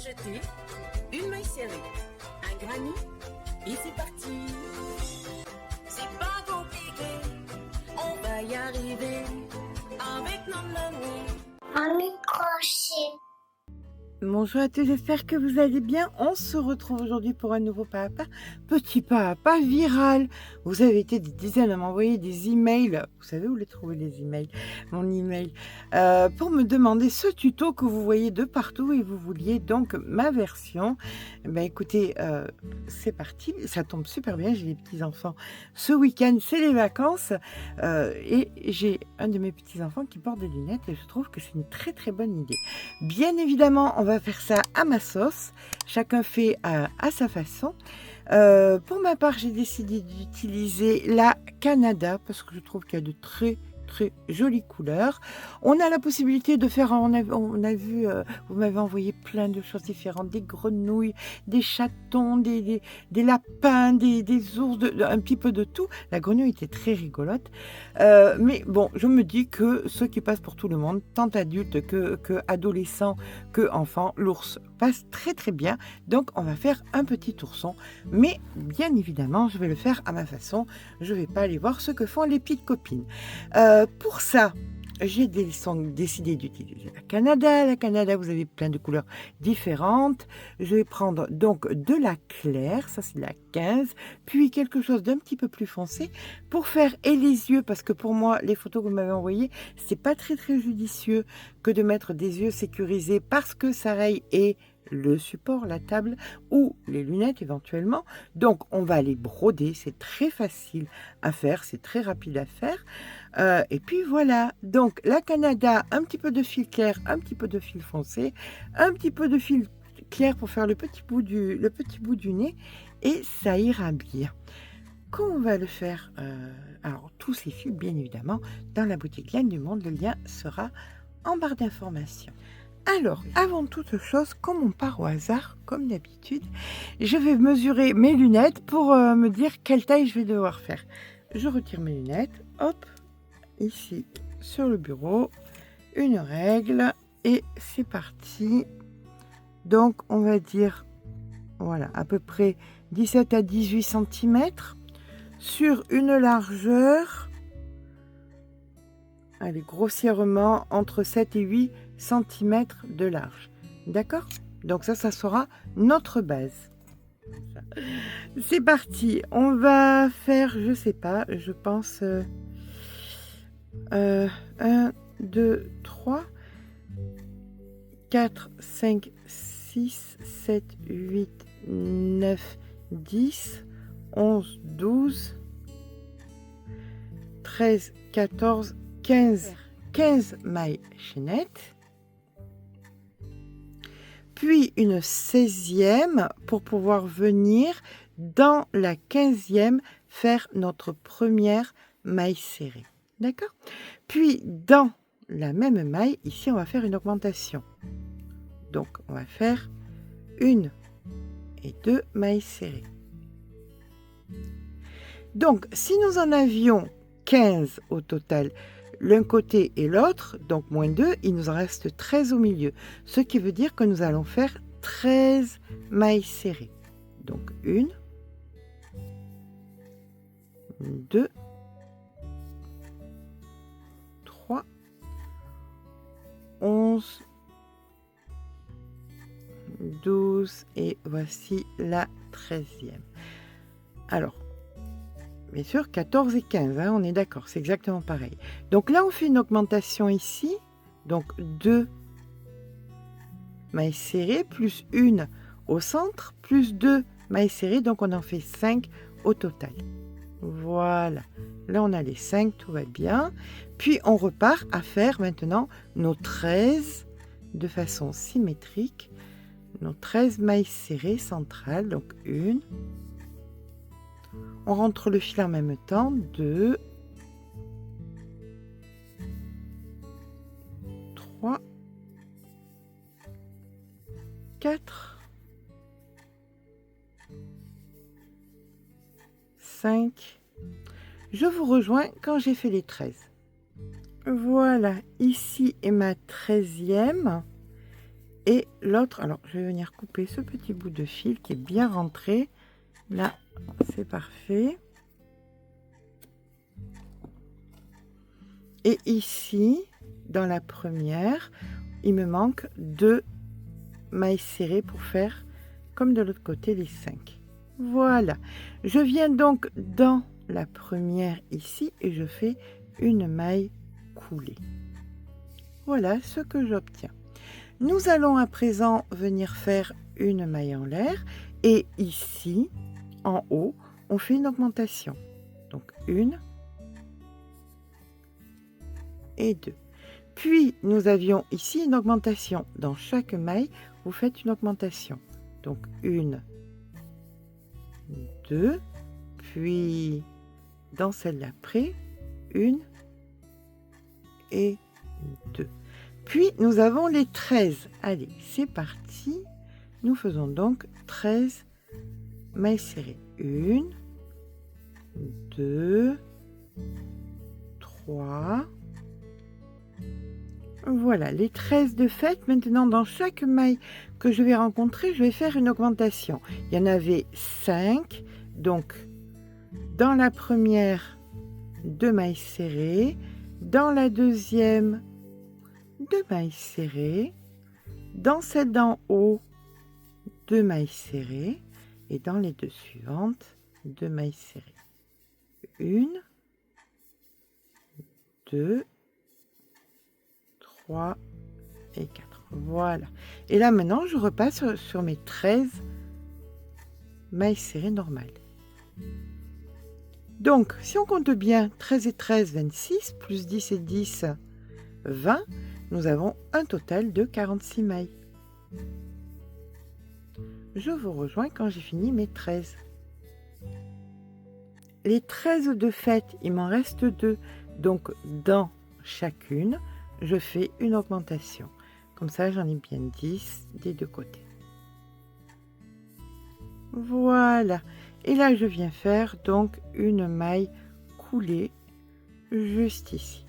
jeter, une maille serrée, un granit, et c'est parti. C'est pas compliqué, on va y arriver avec nos mamies. Un microchip. Bonjour à tous, j'espère que vous allez bien. On se retrouve aujourd'hui pour un nouveau pas à pas, petit pas à pas viral. Vous avez été des dizaines à m'envoyer des emails. Vous savez où les trouver les emails? Mon email pour me demander ce tuto que vous voyez de partout et vous vouliez donc ma version. Ben écoutez, c'est parti. Ça tombe super bien. J'ai des petits enfants. Ce week-end, c'est les vacances et j'ai un de mes petits enfants qui porte des lunettes et je trouve que c'est une très très bonne idée. Bien évidemment, on va faire ça à ma sauce. Chacun fait à sa façon. Pour ma part, j'ai décidé d'utiliser la Canada parce que je trouve qu'il y a de très jolies couleurs. On a la possibilité de faire, on a vu, vous m'avez envoyé plein de choses différentes, des grenouilles, des chatons, des lapins, des ours, un petit peu de tout. La grenouille était très rigolote. Mais bon, je me dis que ce qui passe pour tout le monde, tant adultes que adolescents, que enfants, l'ours passe très bien. Donc on va faire un petit ourson. Mais bien évidemment, je vais le faire à ma façon. Je ne vais pas aller voir ce que font les petites copines. Pour ça, j'ai décidé d'utiliser la Canada. La Canada, vous avez plein de couleurs différentes. Je vais prendre donc de la claire, ça c'est la 15, puis quelque chose d'un petit peu plus foncé pour faire et les yeux, parce que pour moi, les photos que vous m'avez envoyées, c'est pas très judicieux que de mettre des yeux sécurisés parce que ça raye et le support, la table ou les lunettes éventuellement. Donc on va les broder, c'est très facile à faire, c'est très rapide à faire. Et puis voilà, donc la Canada, un petit peu de fil clair, un petit peu de fil foncé, un petit peu de fil clair pour faire le petit bout du nez et ça ira bien. Comment on va le faire? Alors tous ces fils bien évidemment dans la boutique Laine du Monde, le lien sera en barre d'informations. Alors, avant toute chose, comme on part au hasard, comme d'habitude, je vais mesurer mes lunettes pour me dire quelle taille je vais devoir faire. Je retire mes lunettes, hop, ici sur le bureau, une règle, et c'est parti. Donc, on va dire, voilà, à peu près 17 à 18 cm sur une largeur, allez, grossièrement, entre 7 et 8 cm de large. D'accord? Donc ça sera notre base. C'est parti. On va faire, je sais pas, je pense 1, 2, 3, 4, 5, 6, 7, 8, 9, 10, 11, 12, 13, 14, 15 mailles chaînettes, puis une 16e pour pouvoir venir dans la 15e faire notre première maille serrée. D'accord? Puis dans la même maille, ici on va faire une augmentation. Donc on va faire 1 et 2 mailles serrées. Donc si nous en avions 15 au total, l'un côté et l'autre, donc moins 2, il nous en reste 13 au milieu. Ce qui veut dire que nous allons faire 13 mailles serrées. Donc 1, 2, 3, 11, 12 et voici la 13e. Alors, bien sûr, 14 et 15, hein, on est d'accord, c'est exactement pareil. Donc là, on fait une augmentation ici. Donc 2 mailles serrées, plus 1 au centre, plus 2 mailles serrées. Donc on en fait 5 au total. Voilà. Là, on a les 5, tout va bien. Puis on repart à faire maintenant nos 13 de façon symétrique. Nos 13 mailles serrées centrales. Donc 1. On rentre le fil en même temps, 2, 3, 4, 5. Je vous rejoins quand j'ai fait les 13. Voilà, ici est ma 13e. Et l'autre, alors je vais venir couper ce petit bout de fil qui est bien rentré. Là, c'est parfait. Et ici, dans la première, il me manque 2 mailles serrées pour faire comme de l'autre côté les 5. Voilà. Je viens donc dans la première ici et je fais une maille coulée. Voilà ce que j'obtiens. Nous allons à présent venir faire une maille en l'air et ici, en haut, on fait une augmentation. Donc 1 et 2. Puis, nous avions ici une augmentation. Dans chaque maille, vous faites une augmentation. Donc 1, 2, puis dans celle d'après, 1 et 2. Puis, nous avons les 13. Allez, c'est parti. Nous faisons donc 13 mailles serrées. 1, 2, 3. Voilà, les 13 de fait. Maintenant, dans chaque maille que je vais rencontrer, je vais faire une augmentation. Il y en avait 5. Donc, dans la première, 2 mailles serrées. Dans la deuxième, 2 mailles serrées. Dans celle d'en haut, 2 mailles serrées. Et dans les 2 suivantes, 2 mailles serrées. 1, 2, 3 et 4. Voilà. Et là, maintenant, je repasse sur mes 13 mailles serrées normales. Donc, si on compte bien, 13 et 13, 26, plus 10 et 10, 20, nous avons un total de 46 mailles. Je vous rejoins quand j'ai fini mes 13. Les 13 de fait, il m'en reste 2. Donc, dans chacune, je fais une augmentation. Comme ça, j'en ai bien 10 des deux côtés. Voilà. Et là, je viens faire donc une maille coulée juste ici.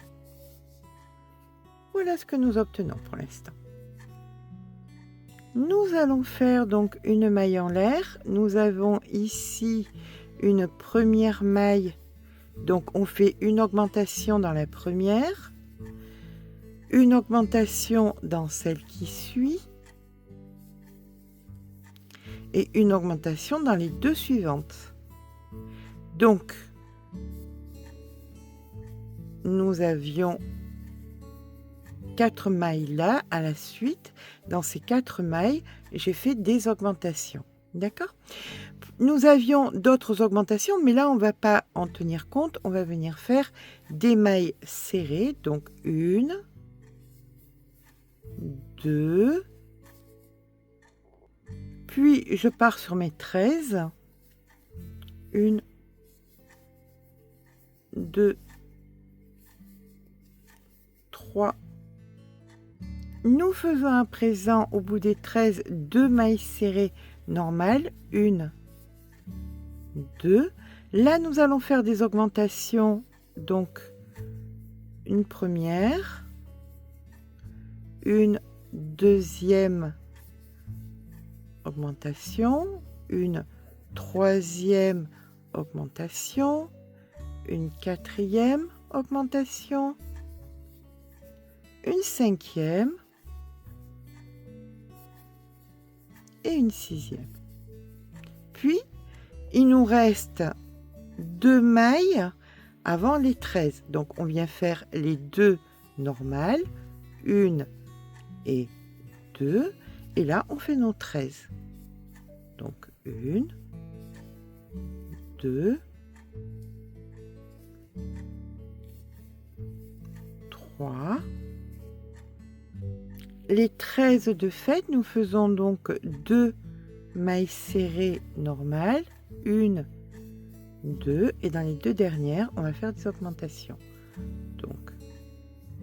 Voilà ce que nous obtenons pour l'instant. Nous allons faire donc une maille en l'air. Nous avons ici une première maille. Donc, on fait une augmentation dans la première. Une augmentation dans celle qui suit et une augmentation dans les 2 suivantes. Donc, nous avions 4 mailles là à la suite. Dans ces 4 mailles, j'ai fait des augmentations. D'accord? Nous avions d'autres augmentations, mais là, on ne va pas en tenir compte. On va venir faire des mailles serrées. Donc, 1, 2, puis je pars sur mes 13, 1, 2, 3. Nous faisons à présent au bout des 13 2 mailles serrées normales, 1, 2. Là, nous allons faire des augmentations, donc une première, une deuxième augmentation, une troisième augmentation, une quatrième augmentation, une cinquième et une sixième. Puis, il nous reste 2 mailles avant les 13. Donc, on vient faire les 2 normales, 1 et 2, et là on fait nos 13. Donc 1, 2, 3. Les 13 de fait, nous faisons donc 2 mailles serrées normales, 1, 2, et dans les 2 dernières, on va faire des augmentations. Donc,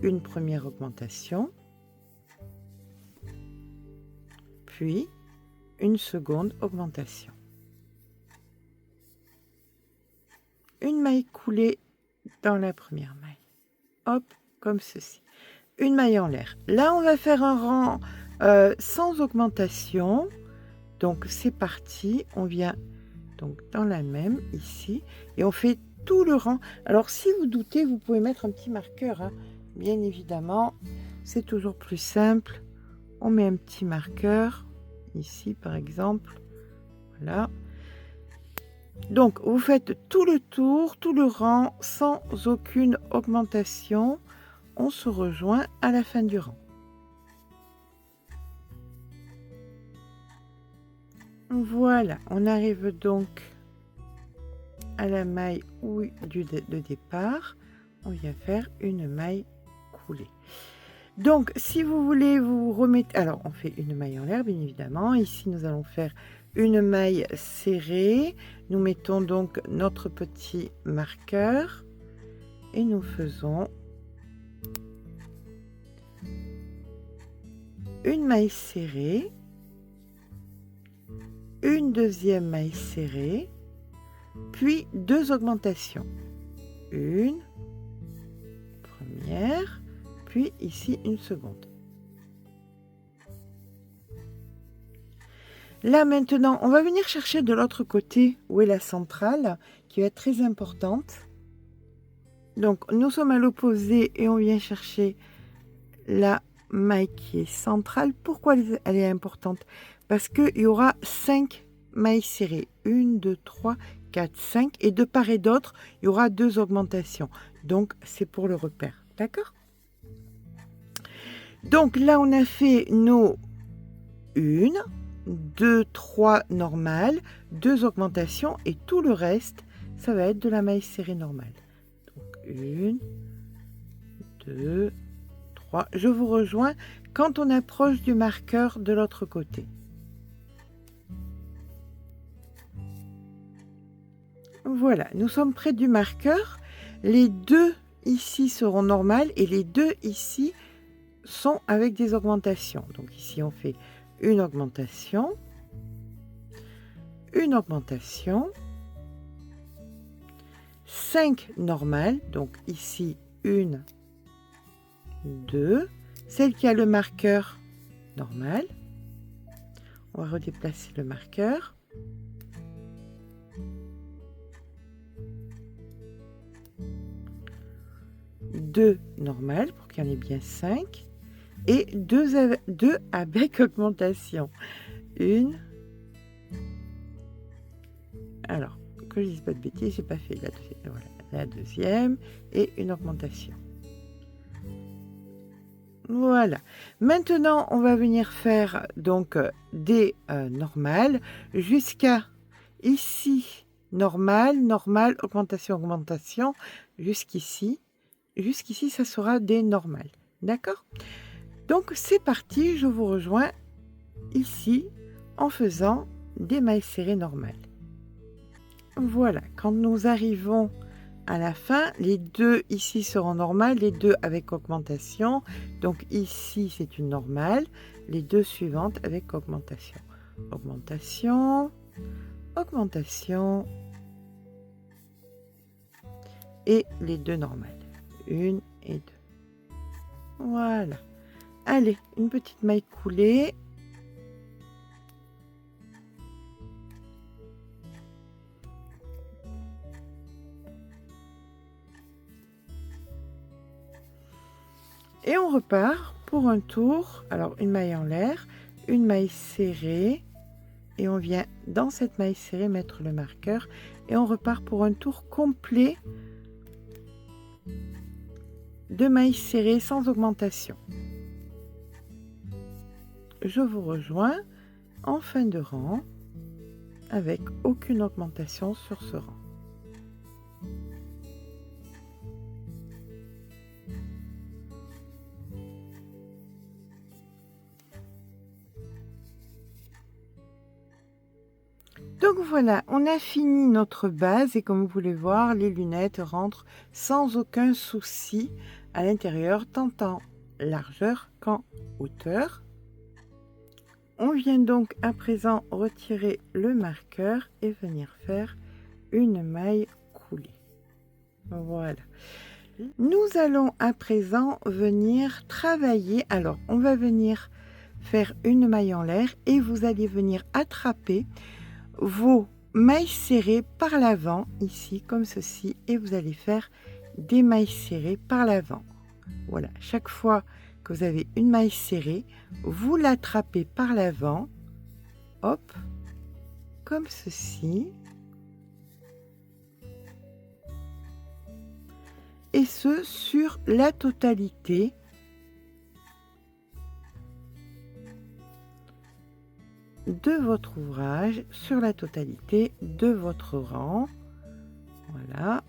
une première augmentation, puis une seconde augmentation. Une maille coulée dans la première maille. Hop, comme ceci. Une maille en l'air. Là, on va faire un rang sans augmentation. Donc c'est parti, on vient donc dans la même ici et on fait tout le rang. Alors si vous doutez, vous pouvez mettre un petit marqueur, hein. Bien évidemment, c'est toujours plus simple. On met un petit marqueur ici par exemple, voilà. Donc vous faites tout le tour, tout le rang sans aucune augmentation. On se rejoint à la fin du rang. Voilà, on arrive donc à la maille de départ. On vient faire une maille coulée. Donc si vous voulez vous remettre, alors on fait une maille en l'air bien évidemment. Ici nous allons faire une maille serrée. Nous mettons donc notre petit marqueur et nous faisons une maille serrée, une deuxième maille serrée, puis deux augmentations. Une première, puis ici une seconde. Là maintenant, on va venir chercher de l'autre côté où est la centrale, qui va être très importante. Donc nous sommes à l'opposé et on vient chercher la maille qui est centrale. Pourquoi elle est importante? Parce qu'il y aura 5 mailles serrées. 1, 2, 3, 4, 5. Et de part et d'autre, il y aura 2 augmentations. Donc c'est pour le repère. D'accord? Donc là, on a fait nos 1, 2, 3 normales, 2 augmentations. Et tout le reste, ça va être de la maille serrée normale. Donc 1, 2, 3. Je vous rejoins quand on approche du marqueur de l'autre côté. Voilà, nous sommes près du marqueur. Les deux ici seront normales et les deux ici sont avec des augmentations. Donc ici on fait une augmentation, 5 normales, donc ici 1, 2, celle qui a le marqueur normal. On va redéplacer le marqueur. Deux normales pour qu'il y en ait bien 5 et deux avec augmentation. Une. Alors, que je dise pas de bêtises, j'ai pas fait la deuxième. Voilà, la deuxième et une augmentation. Voilà. Maintenant, on va venir faire donc des normales jusqu'à ici. Normal, augmentation, augmentation, jusqu'ici. Jusqu'ici, ça sera des normales. D'accord? Donc, c'est parti. Je vous rejoins ici en faisant des mailles serrées normales. Voilà. Quand nous arrivons à la fin, les deux ici seront normales, les deux avec augmentation. Donc, ici, c'est une normale. Les deux suivantes avec augmentation. Augmentation, augmentation et les deux normales. 1 et 2. Voilà. Allez, une petite maille coulée. Et on repart pour un tour. Alors, une maille en l'air, une maille serrée. Et on vient dans cette maille serrée mettre le marqueur. Et on repart pour un tour complet de mailles serrées sans augmentation. Je vous rejoins en fin de rang avec aucune augmentation sur ce rang. Donc voilà, on a fini notre base et comme vous pouvez voir, les lunettes rentrent sans aucun souci à l'intérieur, tant en largeur qu'en hauteur. On vient donc à présent retirer le marqueur et venir faire une maille coulée. Voilà. Nous allons à présent venir travailler. Alors, on va venir faire une maille en l'air et vous allez venir attraper vos mailles serrées par l'avant, ici, comme ceci, et vous allez faire des mailles serrées par l'avant. Voilà, chaque fois que vous avez une maille serrée, vous l'attrapez par l'avant, hop, comme ceci, et ce sur la totalité de votre ouvrage, sur la totalité de votre rang. Voilà,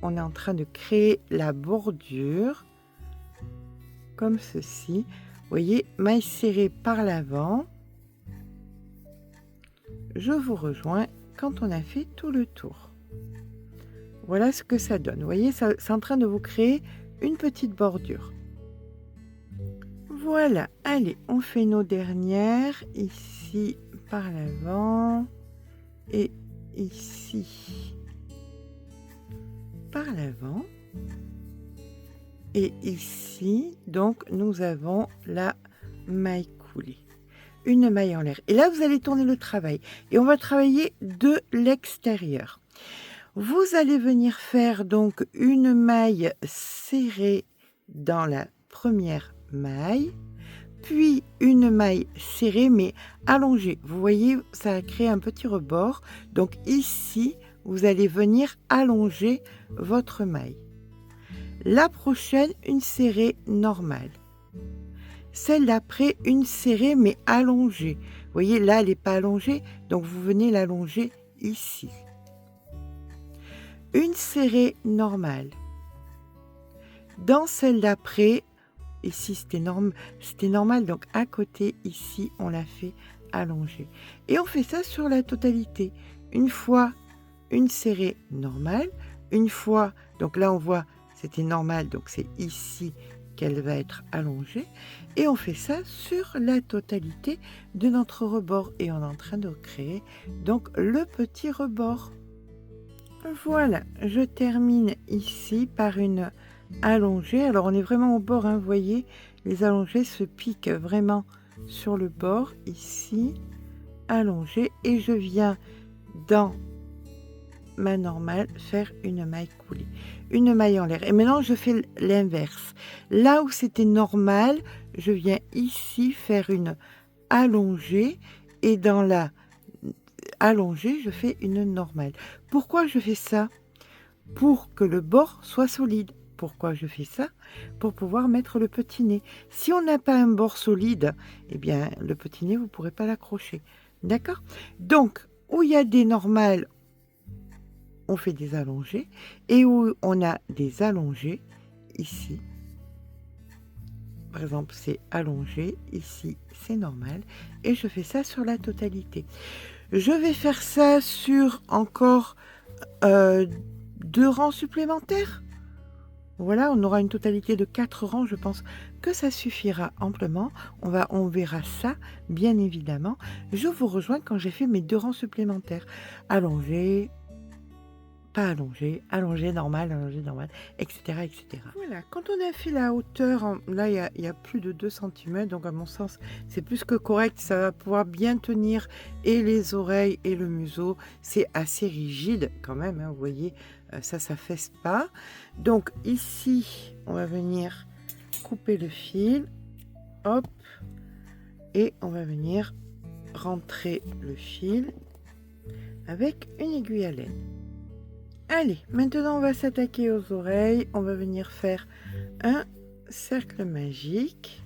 on est en train de créer la bordure comme ceci. Vous voyez, maille serrée par l'avant. Je vous rejoins quand on a fait tout le tour. Voilà ce que ça donne. Vous voyez, c'est en train de vous créer une petite bordure. Voilà, allez, on fait nos dernières ici par l'avant et ici par l'avant. Et ici, donc, nous avons la maille coulée. Une maille en l'air. Et là, vous allez tourner le travail. Et on va travailler de l'extérieur. Vous allez venir faire donc une maille serrée dans la première maille, puis une maille serrée mais allongée. Vous voyez, ça a créé un petit rebord. Donc ici, vous allez venir allonger votre maille. La prochaine, une serrée normale. Celle d'après, une serrée mais allongée. Vous voyez, là, elle n'est pas allongée, donc vous venez l'allonger ici. Une serrée normale. Dans celle d'après, ici c'était normal, donc à côté, ici, on l'a fait allonger. Et on fait ça sur la totalité. Une fois, une serrée normale. Une fois, donc là on voit, c'était normal, donc c'est ici qu'elle va être allongée. Et on fait ça sur la totalité de notre rebord. Et on est en train de créer donc le petit rebord. Voilà, je termine ici par une allongée. Alors on est vraiment au bord, hein, vous voyez, les allongées se piquent vraiment sur le bord, ici, allongée. Et je viens dans ma normale faire une maille coulée, une maille en l'air. Et maintenant je fais l'inverse. Là où c'était normal, je viens ici faire une allongée et dans la allongée, je fais une normale. Pourquoi je fais ça? Pour que le bord soit solide. Pourquoi je fais ça? Pour pouvoir mettre le petit nez. Si on n'a pas un bord solide, eh bien le petit nez, vous ne pourrez pas l'accrocher. D'accord? Donc, où il y a des normales, on fait des allongés. Et où on a des allongés, ici, par exemple, c'est allongé. Ici, c'est normal. Et je fais ça sur la totalité. Je vais faire ça sur encore 2 rangs supplémentaires. Voilà, on aura une totalité de 4 rangs. Je pense que ça suffira amplement. On verra ça, bien évidemment. Je vous rejoins quand j'ai fait mes 2 rangs supplémentaires. Allongé, pas allongé, allongé normal, etc., etc. Voilà, quand on a fait la hauteur, là il y a plus de 2 cm, donc à mon sens c'est plus que correct, ça va pouvoir bien tenir et les oreilles et le museau. C'est assez rigide quand même, hein, vous voyez, ça fesse pas. Donc ici on va venir couper le fil, hop, et on va venir rentrer le fil avec une aiguille à laine. Allez, maintenant on va s'attaquer aux oreilles. On va venir faire un cercle magique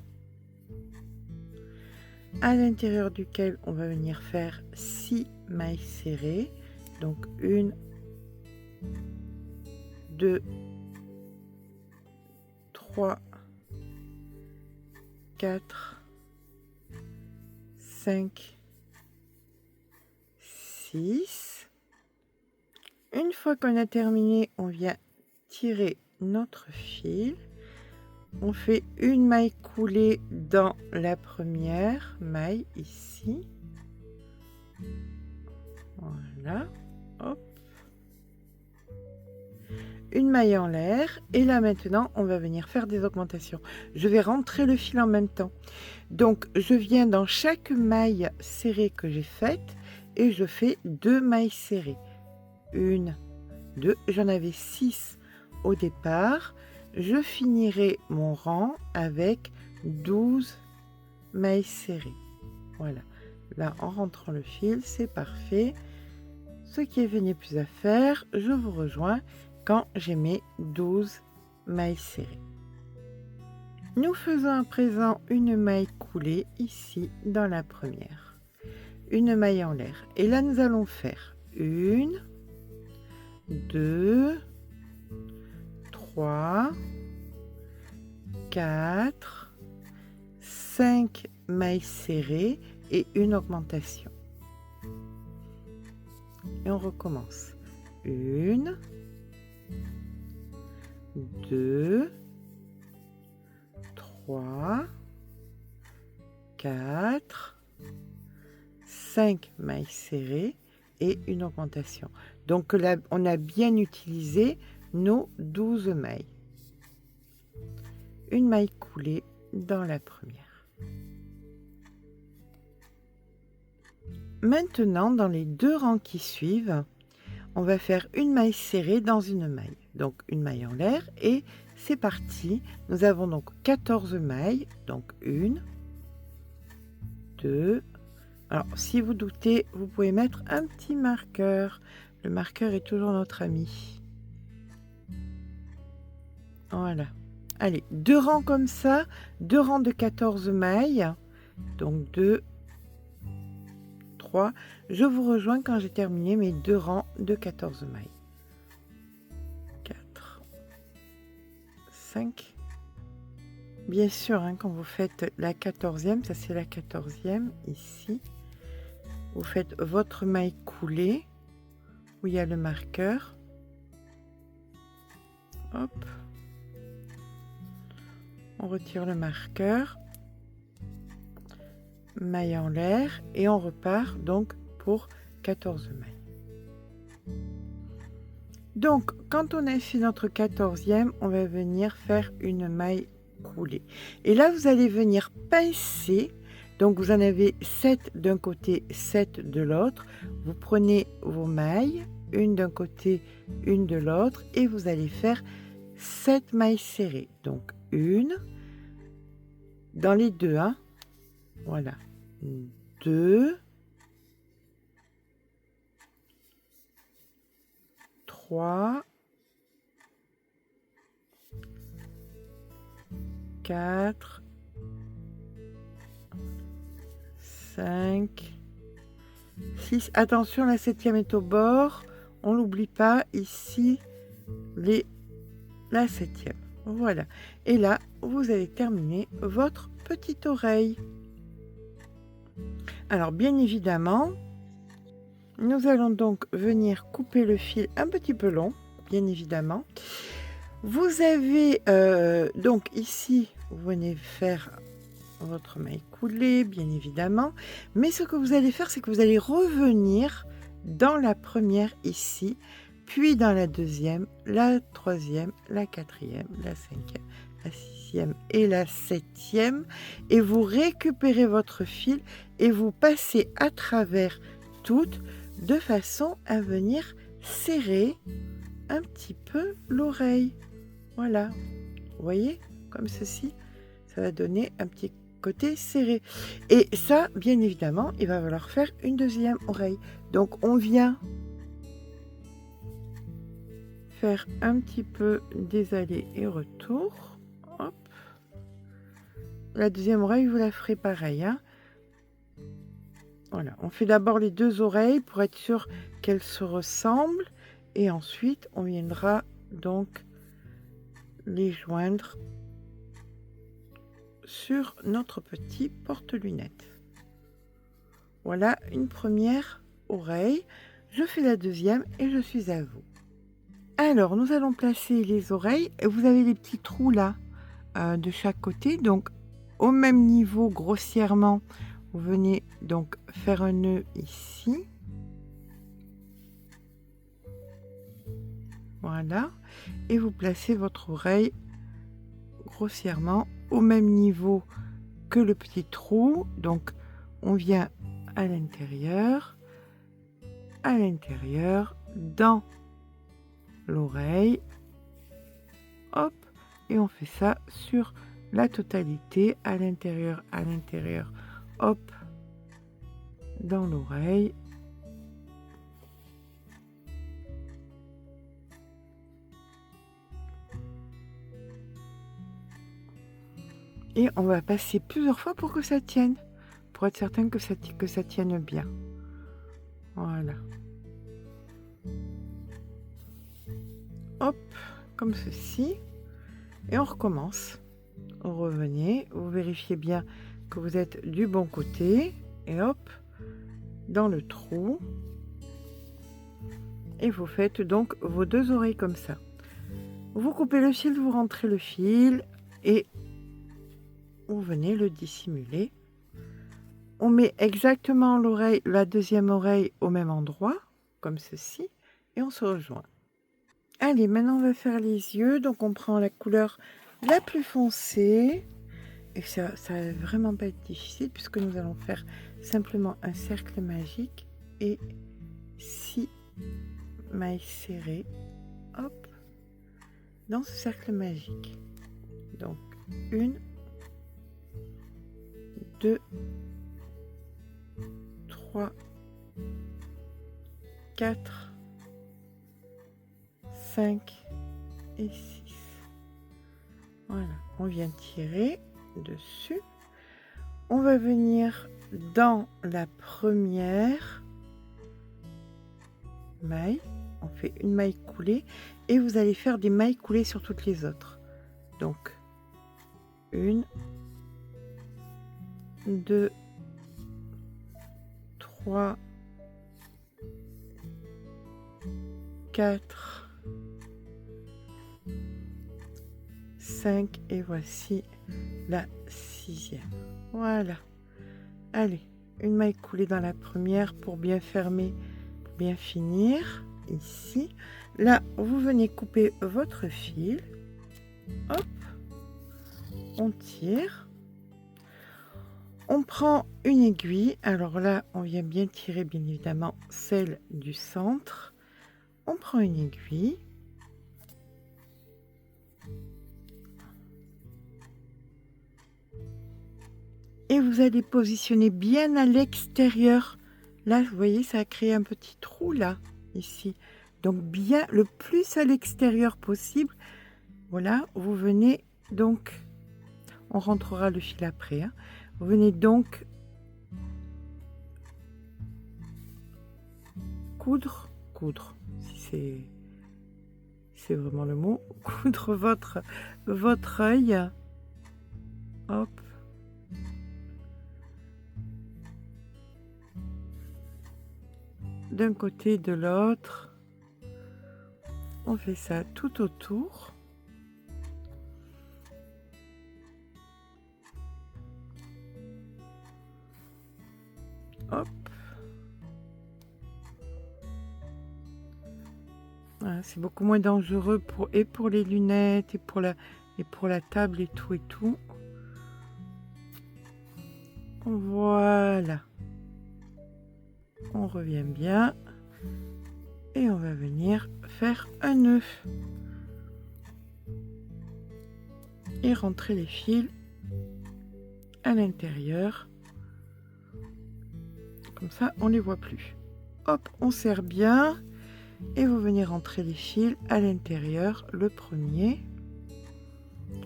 à l'intérieur duquel on va venir faire 6 mailles serrées. Donc 1, 2, 3, 4, 5, 6. Une fois qu'on a terminé, on vient tirer notre fil. On fait une maille coulée dans la première maille ici. Voilà. Hop. une maille en l'air et là maintenant on va venir faire des augmentations. Je vais rentrer le fil en même temps. Donc je viens dans chaque maille serrée que j'ai faite et je fais 2 mailles serrées. 1, 2, j'en avais 6 au départ. Je finirai mon rang avec 12 mailles serrées. Voilà, là en rentrant le fil, c'est parfait. Ce qui est venu plus à faire, je vous rejoins quand j'ai mes 12 mailles serrées. Nous faisons à présent une maille coulée ici dans la première. Une maille en l'air. Et là, nous allons faire 1, 2, 3, 4, 5 mailles serrées et une augmentation. Et on recommence. 1, 2, 3, 4, 5 mailles serrées et une augmentation. Donc là, on a bien utilisé nos 12 mailles. Une maille coulée dans la première. Maintenant, dans les 2 rangs qui suivent, on va faire une maille serrée dans une maille. Donc une maille en l'air et c'est parti. Nous avons donc 14 mailles. Donc 1, 2. Alors si vous doutez, vous pouvez mettre un petit marqueur. Le marqueur est toujours notre ami. Voilà. Allez, 2 rangs comme ça. 2 rangs de 14 mailles. Donc 2, 3. Je vous rejoins quand j'ai terminé mes 2 rangs de 14 mailles. 4, 5. Bien sûr, hein, quand vous faites la 14e, ça c'est la 14e ici. Vous faites votre maille coulée où il y a le marqueur. Hop. On retire le marqueur. Maille en l'air et on repart donc pour 14 mailles. Donc quand on a fait notre 14e, on va venir faire une maille coulée et là vous allez venir pincer. Donc vous en avez 7 d'un côté, 7 de l'autre. Vous prenez vos mailles, une d'un côté, une de l'autre et vous allez faire 7 mailles serrées. Donc une dans les deux, hein. Voilà. 2, 3, 4, 5, 6. Attention, la 7e est au bord. On l'oublie pas. Ici, la 7e. Voilà. Et là, vous allez terminer votre petite oreille. Alors, bien évidemment, nous allons donc venir couper le fil un petit peu long, bien évidemment. Vous avez donc ici, vous venez faire votre maille coulée, bien évidemment. Mais ce que vous allez faire, c'est que vous allez revenir dans la première ici, puis dans la deuxième, la troisième, la quatrième, la cinquième, la sixième et la septième. Et vous récupérez votre fil et vous passez à travers toutes de façon à venir serrer un petit peu l'oreille. Voilà, vous voyez, comme ceci, ça va donner un petit côté serré. Et ça, bien évidemment, il va falloir faire une deuxième oreille. Donc on vient faire un petit peu des allers et retours. Hop. La deuxième oreille, vous la ferez pareil, hein. Voilà, on fait d'abord les deux oreilles pour être sûr qu'elles se ressemblent et ensuite on viendra donc les joindre sur notre petit porte-lunettes. Voilà une première oreille. Je fais la deuxième et je suis à vous. Alors nous allons placer les oreilles. Vous avez les petits trous là de chaque côté, donc au même niveau grossièrement. Vous venez donc faire un nœud ici. Voilà. Et vous placez votre oreille grossièrement au même niveau que le petit trou. Donc, on vient à l'intérieur, dans l'oreille. Hop. Et on fait ça sur la totalité, à l'intérieur, hop, dans l'oreille. Et on va passer plusieurs fois pour que ça tienne, pour être certain que ça tienne bien. Voilà. Hop, comme ceci. Et on recommence. Vous revenez, vous vérifiez bien que vous êtes du bon côté. Et hop, dans le trou. Et vous faites donc vos deux oreilles comme ça. Vous coupez le fil, vous rentrez le fil et vous venez le dissimuler. On met exactement l'oreille, la deuxième oreille au même endroit, comme ceci, et on se rejoint. Allez, maintenant on va faire les yeux. Donc on prend la couleur la plus foncée. Et ça va vraiment pas être difficile puisque nous allons faire simplement un cercle magique et 6 mailles serrées. Hop, dans ce cercle magique. Donc 1, 2, 3, 4, 5 et 6. Voilà, on vient tirer dessus. On va venir dans la première maille. On fait une maille coulée et vous allez faire des mailles coulées sur toutes les autres. Donc 1, 2, 3, 4, 5 et voici la 6e. Voilà. Allez, une maille coulée dans la première pour bien fermer, pour bien finir. Ici, là, vous venez couper votre fil. Hop, on tire. On prend une aiguille. Alors là, on vient bien tirer, bien évidemment, celle du centre. On prend une aiguille. Et vous allez positionner bien à l'extérieur. Là, vous voyez, ça a créé un petit trou là, ici. Donc bien le plus à l'extérieur possible. Voilà, vous venez donc, on rentrera le fil après. Hein. Vous venez donc coudre, si c'est vraiment le mot, coudre votre œil. Hop. D'un côté et de l'autre, on fait ça tout autour. Hop. Voilà, c'est beaucoup moins dangereux pour les lunettes et pour la table et tout. Voilà. On revient bien et on va venir faire un nœud et rentrer les fils à l'intérieur, comme ça on les voit plus. Hop, on serre bien et vous venez rentrer les fils à l'intérieur. Le premier,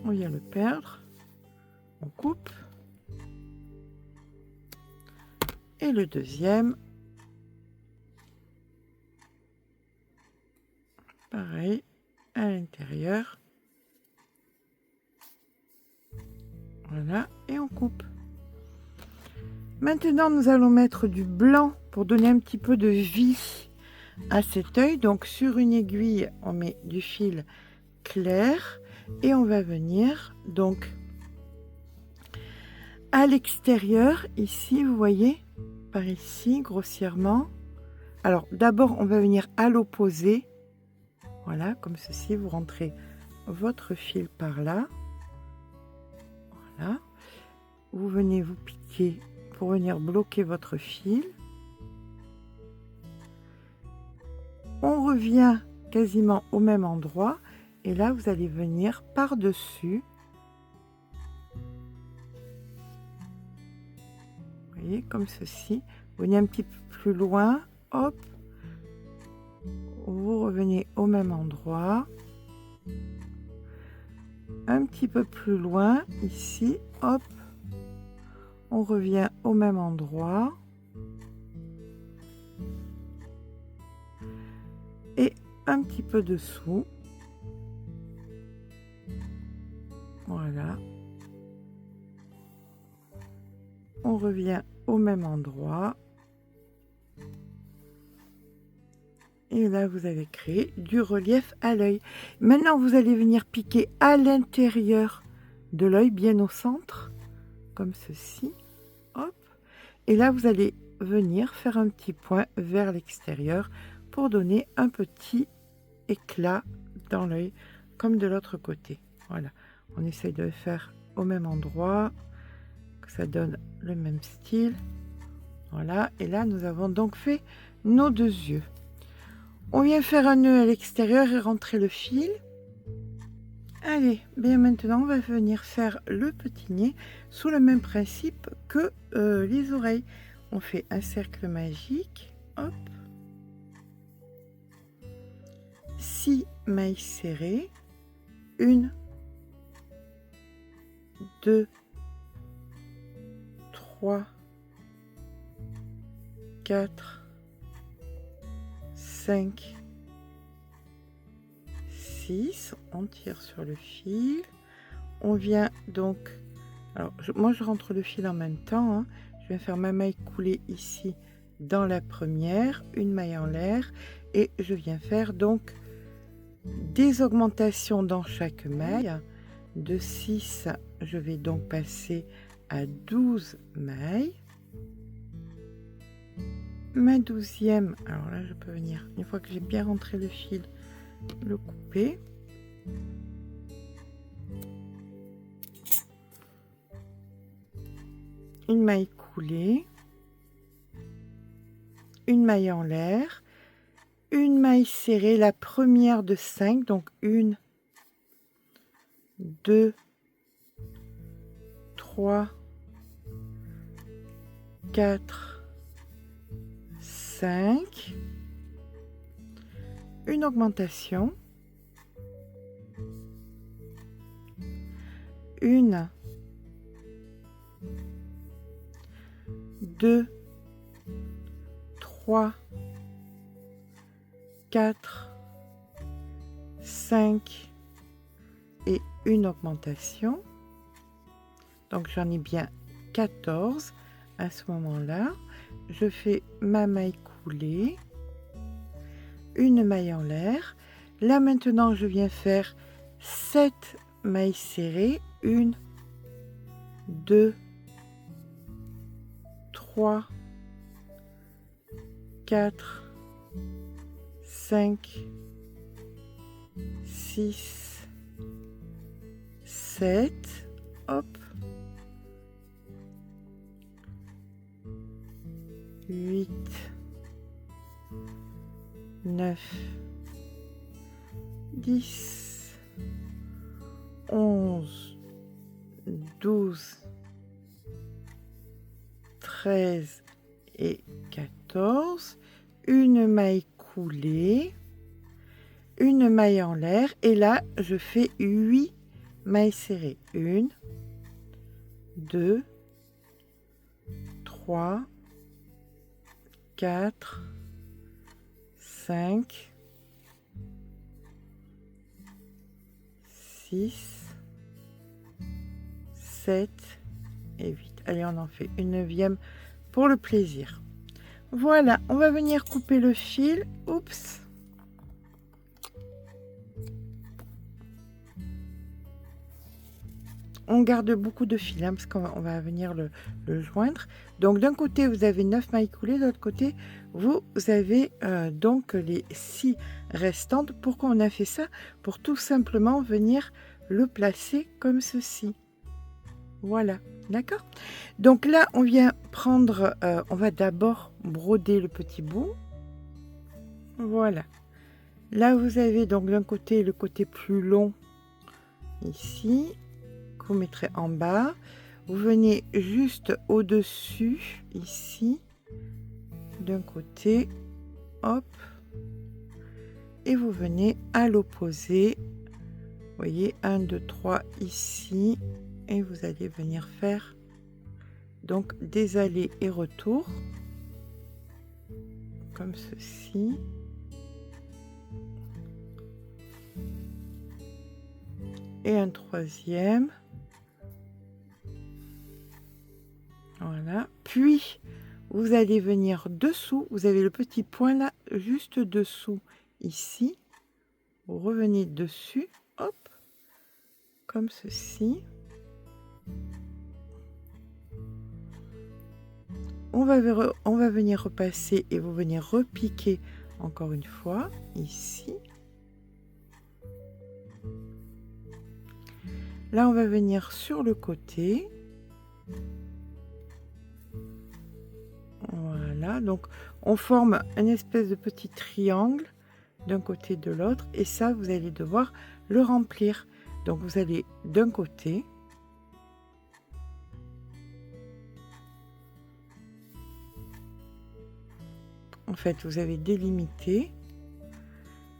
on vient le perdre, on coupe, et le deuxième, pareil, à l'intérieur. Voilà, et on coupe. Maintenant, nous allons mettre du blanc pour donner un petit peu de vie à cet œil. Donc, sur une aiguille, on met du fil clair et on va venir donc à l'extérieur, ici, vous voyez, par ici, grossièrement. Alors, d'abord, on va venir à l'opposé. Voilà, comme ceci, vous rentrez votre fil par là. Voilà. Vous venez vous piquer pour venir bloquer votre fil. On revient quasiment au même endroit et là vous allez venir par-dessus. Vous voyez, comme ceci. Vous venez un petit peu plus loin, hop. Vous revenez au même endroit. Un petit peu plus loin, ici, hop. On revient au même endroit. Et un petit peu dessous. Voilà. On revient au même endroit. Et là, vous avez créé du relief à l'œil. Maintenant, vous allez venir piquer à l'intérieur de l'œil, bien au centre, comme ceci. Hop. Et là, vous allez venir faire un petit point vers l'extérieur pour donner un petit éclat dans l'œil, comme de l'autre côté. Voilà. On essaye de le faire au même endroit, que ça donne le même style. Voilà. Et là, nous avons donc fait nos deux yeux. On vient faire un nœud à l'extérieur et rentrer le fil. Allez, bien maintenant on va venir faire le petit nez sous le même principe que les oreilles. On fait un cercle magique, hop. 6 mailles serrées, 1, 2, 3, 4, 5, 6, on tire sur le fil, on vient donc, alors moi je rentre le fil en même temps, hein. Je vais faire ma maille coulée ici dans la première, une maille en l'air et je viens faire donc des augmentations dans chaque maille. De 6, je vais donc passer à 12 mailles. Ma 12e, alors là je peux venir, une fois que j'ai bien rentré le fil, le couper. Une maille coulée, une maille en l'air, une maille serrée, la première de 5, donc 1, 2, 3, 4, 5, une augmentation, 1, 2, 3, 4, 5 et une augmentation. Donc j'en ai bien 14 à ce moment-là. Je fais ma maille coulée, une maille en l'air. Là maintenant je viens faire 7 mailles serrées, 1, 2, 3, 4, 5, 6, 7, hop, 8, 9, 10, 11, 12, 13 et 14, une maille coulée, une maille en l'air et là je fais 8 mailles serrées, 1, 2, 3, 4, 5, 6, 7 et 8. Allez, on en fait une 9e pour le plaisir. Voilà, on va venir couper le fil. Oups. on garde beaucoup de fil hein, parce qu'on va venir le joindre. Donc d'un côté vous avez 9 mailles coulées, de l'autre côté vous avez donc les 6 restantes. Pourquoi on a fait ça? Pour tout simplement venir le placer comme ceci. Voilà, d'accord. Donc là on vient prendre, on va d'abord broder le petit bout. Voilà. Là vous avez donc d'un côté le côté plus long ici, que vous mettrez en bas. Vous venez juste au-dessus ici, d'un côté, hop, et vous venez à l'opposé. Vous voyez, 1, 2, 3 ici, et vous allez venir faire donc des allers et retours, comme ceci. Et un troisième. Voilà. Puis, vous allez venir dessous. Vous avez le petit point là, juste dessous, ici. Vous revenez dessus. Hop. Comme ceci. On va venir repasser et vous venir repiquer encore une fois, ici. Là, on va venir sur le côté. Voilà, donc on forme une espèce de petit triangle d'un côté de l'autre. Et ça, vous allez devoir le remplir. Donc, vous allez d'un côté. En fait, vous avez délimité.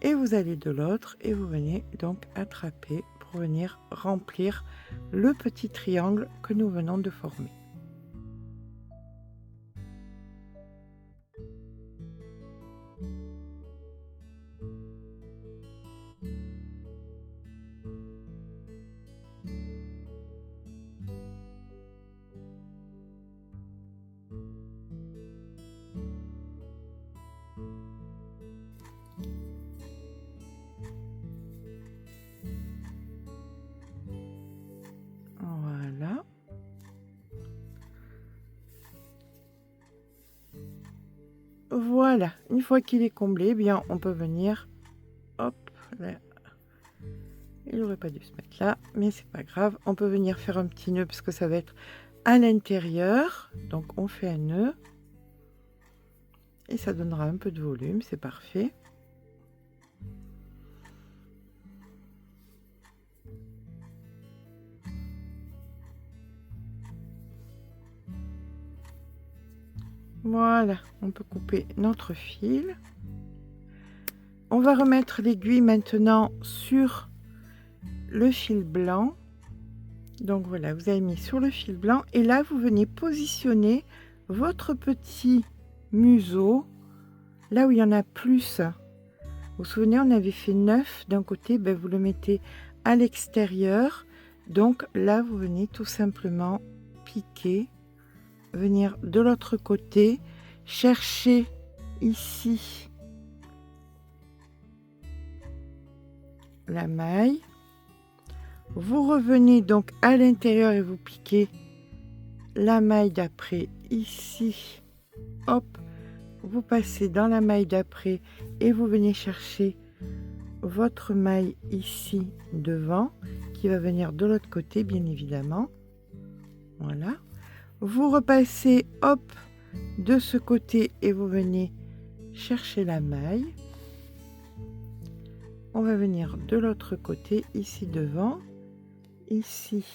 Et vous allez de l'autre et vous venez donc attraper pour venir remplir le petit triangle que nous venons de former. Voilà. Voilà, une fois qu'il est comblé, eh bien on peut venir, hop, là. Il n'aurait pas dû se mettre là, mais c'est pas grave. On peut venir faire un petit nœud parce que ça va être à l'intérieur. Donc on fait un nœud et ça donnera un peu de volume, c'est parfait. Voilà, on peut couper notre fil. On va remettre l'aiguille maintenant sur le fil blanc. Donc voilà, vous avez mis sur le fil blanc et là vous venez positionner votre petit museau là où il y en a plus. Vous vous souvenez, on avait fait 9 d'un côté, ben vous le mettez à l'extérieur. Donc là vous venez tout simplement piquer, venir de l'autre côté, chercher ici la maille. Vous revenez donc à l'intérieur et vous piquez la maille d'après ici. Hop, vous passez dans la maille d'après et vous venez chercher votre maille ici devant qui va venir de l'autre côté bien évidemment. Voilà. Vous repassez hop de ce côté et vous venez chercher la maille. On va venir de l'autre côté ici devant. Ici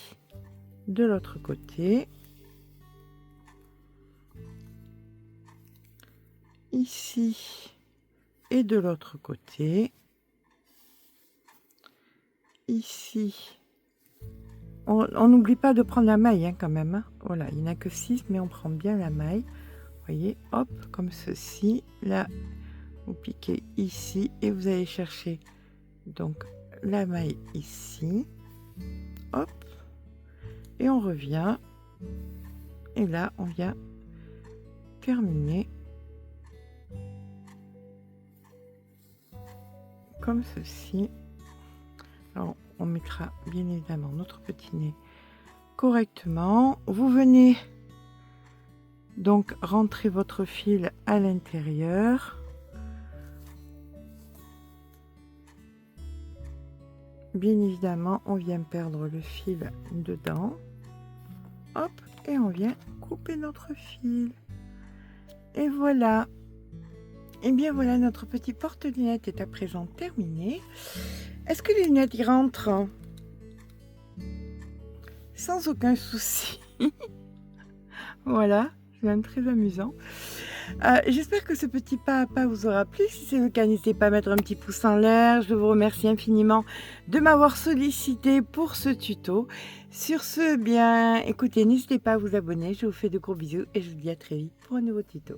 de l'autre côté, ici et de l'autre côté, ici. On n'oublie pas de prendre la maille hein, quand même. Hein. Voilà, il n'y en a que 6, mais on prend bien la maille. Vous voyez, hop, comme ceci. Là, vous piquez ici et vous allez chercher donc la maille ici. Hop. Et on revient et là on vient terminer comme ceci. Alors on mettra bien évidemment notre petit nez correctement. Vous venez donc rentrer votre fil à l'intérieur. Bien évidemment, on vient perdre le fil dedans. Hop, et on vient couper notre fil. Et voilà. Et bien voilà, notre petit porte-lunettes est à présent terminé. Est-ce que les lunettes y rentrent? Sans aucun souci. Voilà, c'est même très amusant. J'espère que ce petit pas à pas vous aura plu. Si c'est le cas, n'hésitez pas à mettre un petit pouce en l'air. Je vous remercie infiniment de m'avoir sollicité pour ce tuto. Sur ce, bien, écoutez, n'hésitez pas à vous abonner. Je vous fais de gros bisous et je vous dis à très vite pour un nouveau tuto.